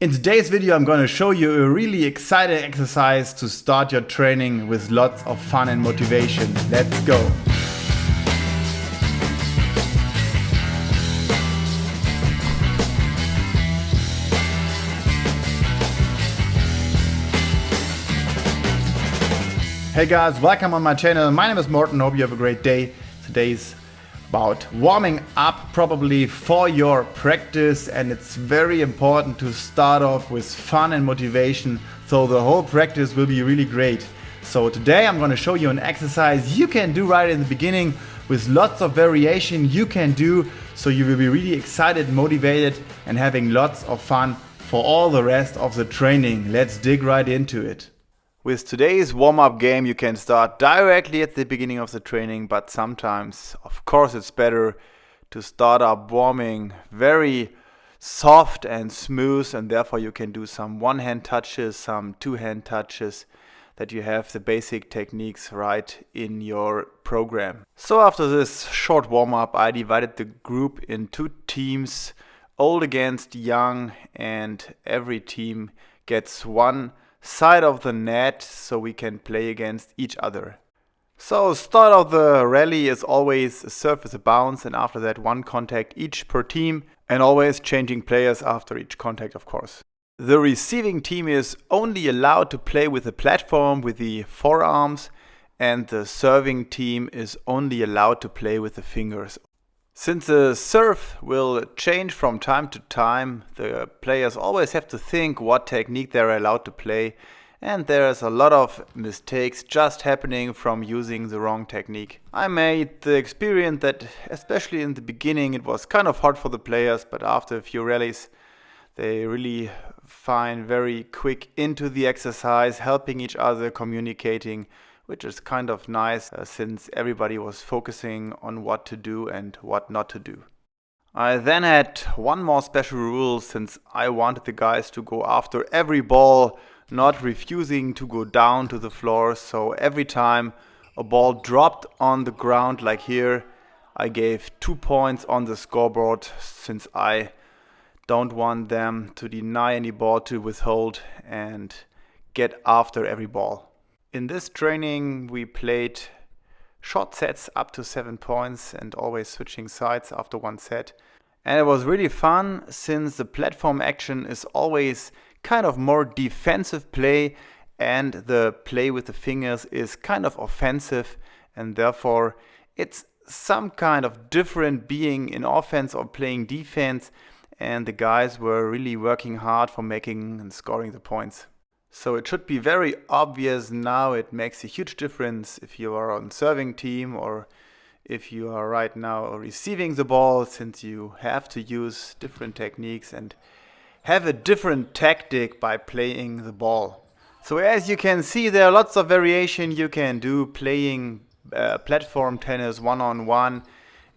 In today's video, I'm going to show you a really exciting exercise to start your training with lots of fun and motivation. Let's go! Hey guys, welcome on my channel. My name is Morten. Hope you have a great day. Today's about warming up probably for your practice, and it's very important to start off with fun and motivation so the whole practice will be really great. So today I'm going to show you an exercise you can do right in the beginning with lots of variation you can do, so you will be really excited, motivated and having lots of fun for all the rest of the training. Let's dig right into it. With today's warm-up game, you can start directly at the beginning of the training, but sometimes, of course, it's better to start up warming very soft and smooth, and therefore you can do some one-hand touches, some two-hand touches, that you have the basic techniques right in your program. So after this short warm-up, I divided the group in two teams, old against young, and every team gets one side of the net so we can play against each other. So start of the rally is always a serve with a bounce, and after that one contact each per team, and always changing players after each contact, of course. The receiving team is only allowed to play with the platform with the forearms, and the serving team is only allowed to play with the fingers. Since the serve will change from time to time, the players always have to think what technique they're allowed to play, and there's a lot of mistakes just happening from using the wrong technique. I made the experience that especially in the beginning it was kind of hard for the players, but after a few rallies they really find very quick into the exercise, helping each other, communicating, which is kind of nice since everybody was focusing on what to do and what not to do. I then had one more special rule, since I wanted the guys to go after every ball, not refusing to go down to the floor. So every time a ball dropped on the ground like here, I gave 2 points on the scoreboard, since I don't want them to deny any ball, to withhold and get after every ball. In this training we played short sets up to 7 points and always switching sides after one set. And it was really fun, since the platform action is always kind of more defensive play and the play with the fingers is kind of offensive, and therefore it's some kind of different being in offense or playing defense, and the guys were really working hard for making and scoring the points. So it should be very obvious now. It makes a huge difference if you are on serving team or if you are right now receiving the ball, since you have to use different techniques and have a different tactic by playing the ball. So as you can see, there are lots of variation you can do playing platform tennis one-on-one.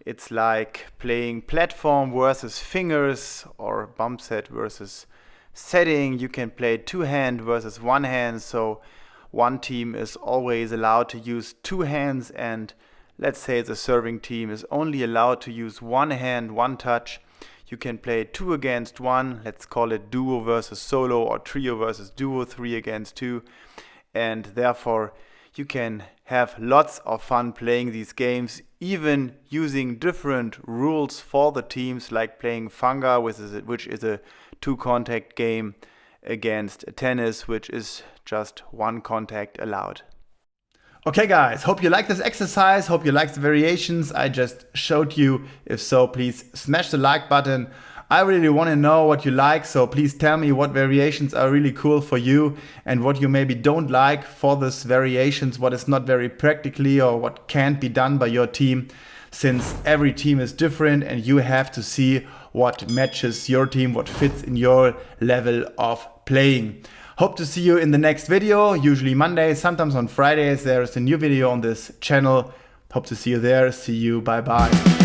It's like playing platform versus fingers or bump set versus setting. You can play two-hand versus one hand, so one team is always allowed to use two hands, and let's say the serving team is only allowed to use one hand, one touch. You can play 2 against 1, let's call it duo versus solo, or trio versus duo, 3 against 2, and therefore you can have lots of fun playing these games, even using different rules for the teams, like playing Fanga, which is a 2-contact game, against tennis, which is just 1 contact allowed. Okay guys, hope you like this exercise, hope you like the variations I just showed you. If so, please smash the like button. I really want to know what you like, so please tell me what variations are really cool for you and what you maybe don't like for these variations, what is not very practically or what can't be done by your team, since every team is different and you have to see what matches your team, what fits in your level of playing. Hope to see you in the next video, usually Mondays, sometimes on Fridays. There is a new video on this channel. Hope to see you there. See you. Bye bye.